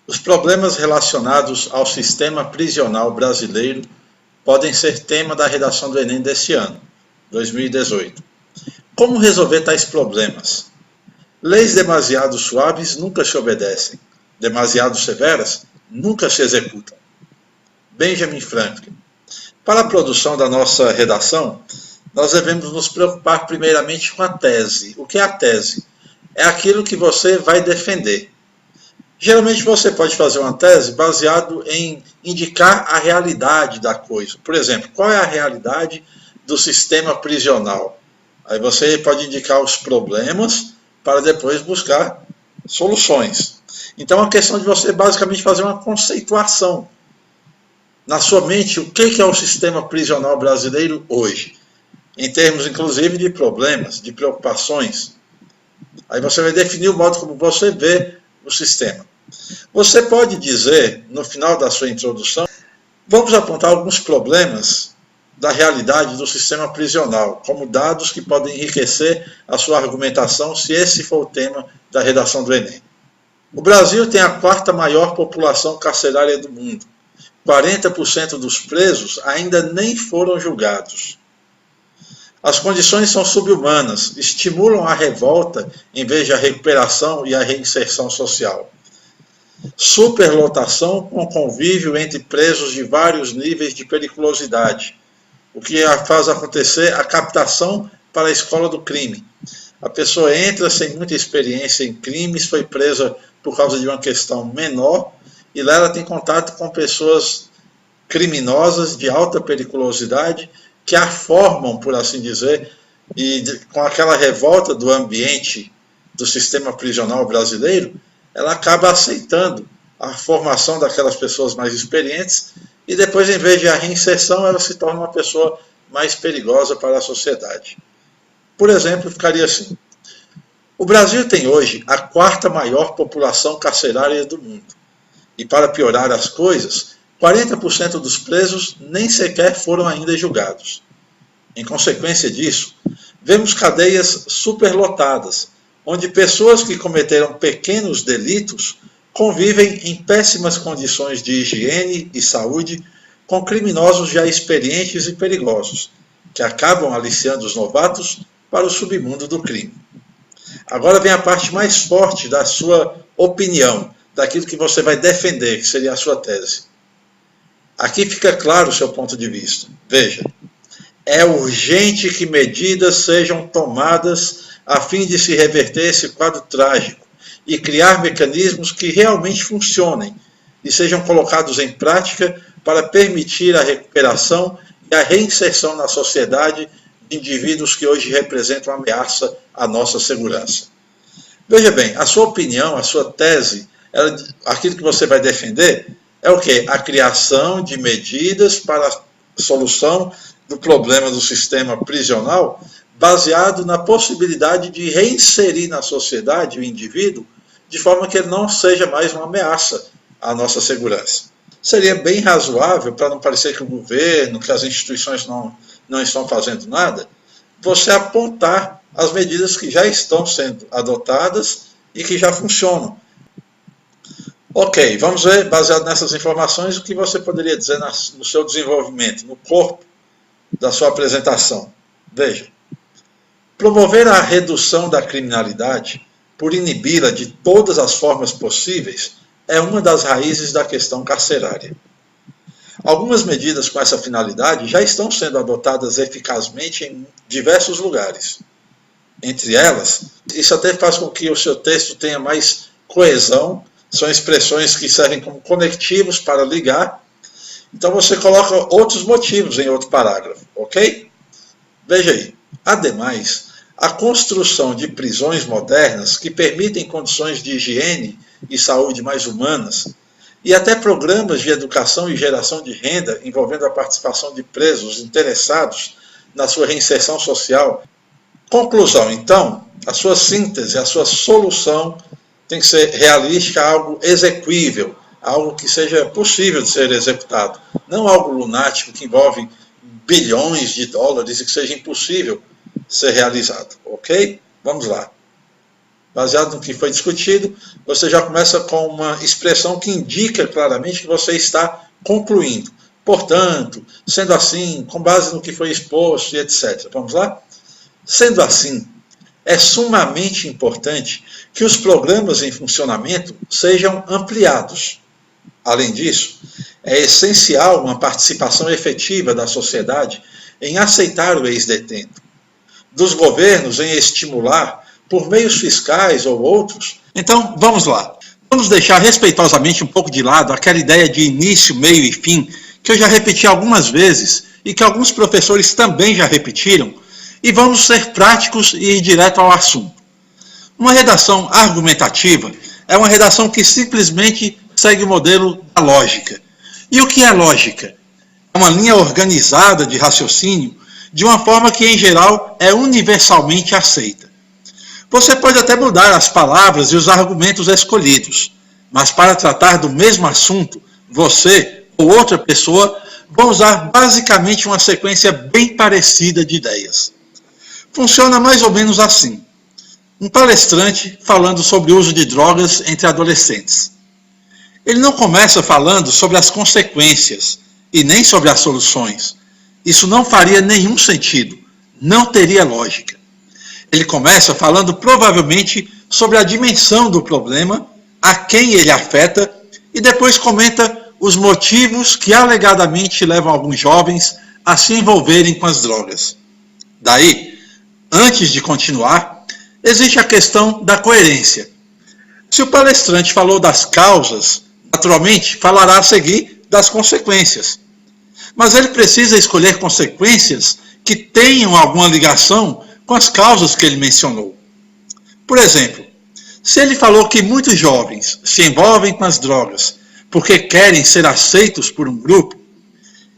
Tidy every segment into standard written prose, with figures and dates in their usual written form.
Os problemas relacionados ao sistema prisional brasileiro podem ser tema da redação do Enem deste ano, 2018. Como resolver tais problemas? Leis demasiado suaves nunca se obedecem, demasiado severas nunca se executam. Benjamin Franklin. Para a produção da nossa redação, nós devemos nos preocupar primeiramente com a tese. O que é a tese? É aquilo que você vai defender. Geralmente você pode fazer uma tese baseado em indicar a realidade da coisa. Por exemplo, qual é a realidade do sistema prisional? Aí você pode indicar os problemas para depois buscar soluções. Então é uma questão de você basicamente fazer uma conceituação. Na sua mente, o que é o sistema prisional brasileiro hoje? Em termos, inclusive, de problemas, de preocupações. Aí você vai definir o modo como você vê o sistema. Você pode dizer, no final da sua introdução, vamos apontar alguns problemas da realidade do sistema prisional, como dados que podem enriquecer a sua argumentação, se esse for o tema da redação do Enem. O Brasil tem a quarta maior população carcerária do mundo. 40% dos presos ainda nem foram julgados. As condições são subhumanas, estimulam a revolta em vez de a recuperação e a reinserção social. Superlotação com convívio entre presos de vários níveis de periculosidade, o que faz acontecer a captação para a escola do crime. A pessoa entra sem muita experiência em crimes, foi presa por causa de uma questão menor, e lá ela tem contato com pessoas criminosas de alta periculosidade que a formam, por assim dizer, e com aquela revolta do ambiente do sistema prisional brasileiro, ela acaba aceitando a formação daquelas pessoas mais experientes e depois, em vez de a reinserção, ela se torna uma pessoa mais perigosa para a sociedade. Por exemplo, ficaria assim: o Brasil tem hoje a quarta maior população carcerária do mundo. E para piorar as coisas, 40% dos presos nem sequer foram ainda julgados. Em consequência disso, vemos cadeias superlotadas, onde pessoas que cometeram pequenos delitos convivem em péssimas condições de higiene e saúde com criminosos já experientes e perigosos, que acabam aliciando os novatos para o submundo do crime. Agora vem a parte mais forte da sua opinião, daquilo que você vai defender, que seria a sua tese. Aqui fica claro o seu ponto de vista. Veja, é urgente que medidas sejam tomadas a fim de se reverter esse quadro trágico e criar mecanismos que realmente funcionem e sejam colocados em prática para permitir a recuperação e a reinserção na sociedade de indivíduos que hoje representam ameaça à nossa segurança. Veja bem, a sua opinião, a sua tese, aquilo que você vai defender é o quê? A criação de medidas para a solução do problema do sistema prisional, baseado na possibilidade de reinserir na sociedade o indivíduo de forma que ele não seja mais uma ameaça à nossa segurança. Seria bem razoável, para não parecer que o governo, que as instituições não estão fazendo nada, você apontar as medidas que já estão sendo adotadas e que já funcionam. Ok, vamos ver, baseado nessas informações, o que você poderia dizer no seu desenvolvimento, no corpo da sua apresentação. Veja, promover a redução da criminalidade, por inibi-la de todas as formas possíveis, é uma das raízes da questão carcerária. Algumas medidas com essa finalidade já estão sendo adotadas eficazmente em diversos lugares. Entre elas, isso até faz com que o seu texto tenha mais coesão, são expressões que servem como conectivos para ligar. Então você coloca outros motivos em outro parágrafo, ok? Veja aí. Ademais, a construção de prisões modernas que permitem condições de higiene e saúde mais humanas e até programas de educação e geração de renda envolvendo a participação de presos interessados na sua reinserção social. Conclusão, então, a sua síntese, a sua solução tem que ser realística, algo execuível, algo que seja possível de ser executado, não algo lunático que envolve bilhões de dólares e que seja impossível ser realizado, ok? Vamos lá. baseado no que foi discutido, você já começa com uma expressão que indica claramente que você está concluindo. Portanto, sendo assim, com base no que foi exposto e etc. Vamos lá? Sendo assim, é sumamente importante que os programas em funcionamento sejam ampliados. Além disso, é essencial uma participação efetiva da sociedade em aceitar o ex-detento, dos governos em estimular, por meios fiscais ou outros. Então, vamos lá. Vamos deixar respeitosamente um pouco de lado aquela ideia de início, meio e fim, que eu já repeti algumas vezes e que alguns professores também já repetiram, e vamos ser práticos e ir direto ao assunto. Uma redação argumentativa é uma redação que simplesmente segue o modelo da lógica. E o que é lógica? É uma linha organizada de raciocínio de uma forma que, em geral, é universalmente aceita. Você pode até mudar as palavras e os argumentos escolhidos, mas para tratar do mesmo assunto, você ou outra pessoa vão usar basicamente uma sequência bem parecida de ideias. Funciona mais ou menos assim. Um palestrante falando sobre o uso de drogas entre adolescentes. Ele não começa falando sobre as consequências e nem sobre as soluções. Isso não faria nenhum sentido, não teria lógica. Ele começa falando provavelmente sobre a dimensão do problema, a quem ele afeta, e depois comenta os motivos que alegadamente levam alguns jovens a se envolverem com as drogas. Daí, antes de continuar, existe a questão da coerência. Se o palestrante falou das causas, naturalmente falará a seguir das consequências. Mas ele precisa escolher consequências que tenham alguma ligação com as causas que ele mencionou. Por exemplo, se ele falou que muitos jovens se envolvem com as drogas porque querem ser aceitos por um grupo,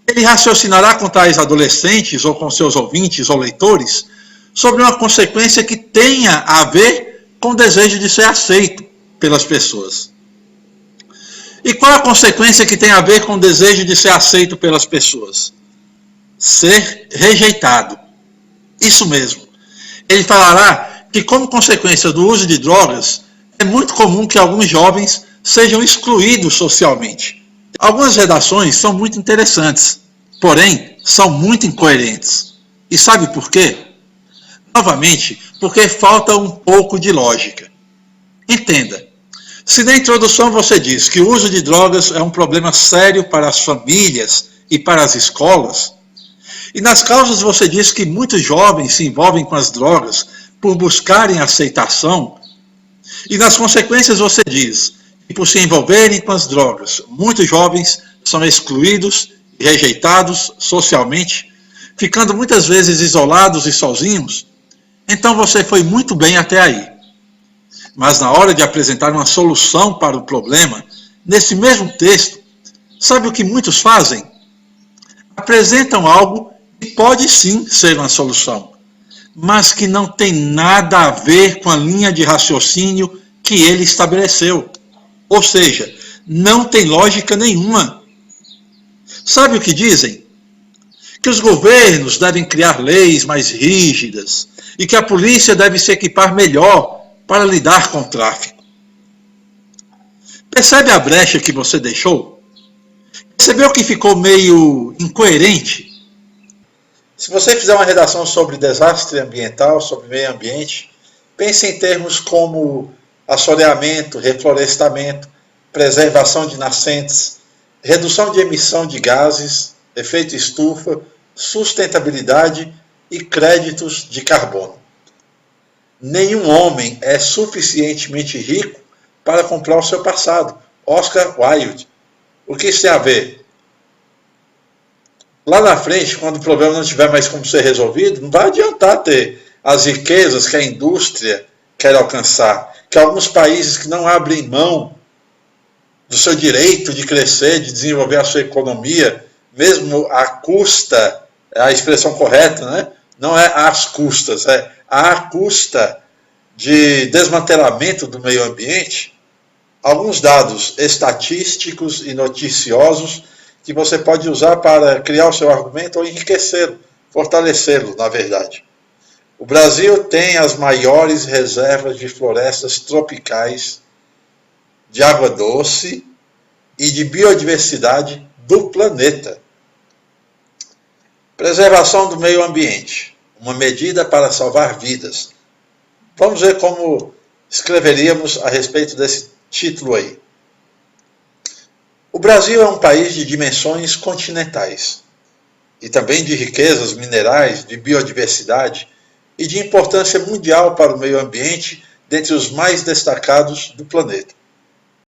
ele raciocinará com tais adolescentes ou com seus ouvintes ou leitores sobre uma consequência que tenha a ver com o desejo de ser aceito pelas pessoas. E qual a consequência que tem a ver com o desejo de ser aceito pelas pessoas? Ser rejeitado. Isso mesmo. Ele falará que, como consequência do uso de drogas, é muito comum que alguns jovens sejam excluídos socialmente. Algumas redações são muito interessantes, porém são muito incoerentes. E sabe por quê? Novamente, porque falta um pouco de lógica. Entenda, se na introdução você diz que o uso de drogas é um problema sério para as famílias e para as escolas, e nas causas você diz que muitos jovens se envolvem com as drogas por buscarem aceitação, e nas consequências você diz que por se envolverem com as drogas, muitos jovens são excluídos e rejeitados socialmente, ficando muitas vezes isolados e sozinhos, então você foi muito bem até aí. Mas na hora de apresentar uma solução para o problema, nesse mesmo texto, sabe o que muitos fazem? Apresentam algo que pode sim ser uma solução, mas que não tem nada a ver com a linha de raciocínio que ele estabeleceu. Ou seja, não tem lógica nenhuma. Sabe o que dizem? Que os governos devem criar leis mais rígidas e que a polícia deve se equipar melhor para lidar com o tráfico. Percebe a brecha que você deixou? Percebeu que ficou meio incoerente? Se você fizer uma redação sobre desastre ambiental, sobre meio ambiente, pense em termos como assoreamento, reflorestamento, preservação de nascentes, redução de emissão de gases, efeito estufa, sustentabilidade e créditos de carbono. Nenhum homem é suficientemente rico para comprar o seu passado. Oscar Wilde. O que isso tem a ver? Lá na frente, quando o problema não tiver mais como ser resolvido, não vai adiantar ter as riquezas que a indústria quer alcançar, que alguns países que não abrem mão do seu direito de crescer, de desenvolver a sua economia, mesmo à custa, é a expressão correta, né? Não é às custas, é à custa de desmantelamento do meio ambiente, alguns dados estatísticos e noticiosos que você pode usar para criar o seu argumento ou enriquecê-lo, fortalecê-lo, na verdade. O Brasil tem as maiores reservas de florestas tropicais, de água doce e de biodiversidade do planeta. Preservação do meio ambiente, uma medida para salvar vidas. Vamos ver como escreveríamos a respeito desse título aí. O Brasil é um país de dimensões continentais e também de riquezas minerais, de biodiversidade e de importância mundial para o meio ambiente, dentre os mais destacados do planeta.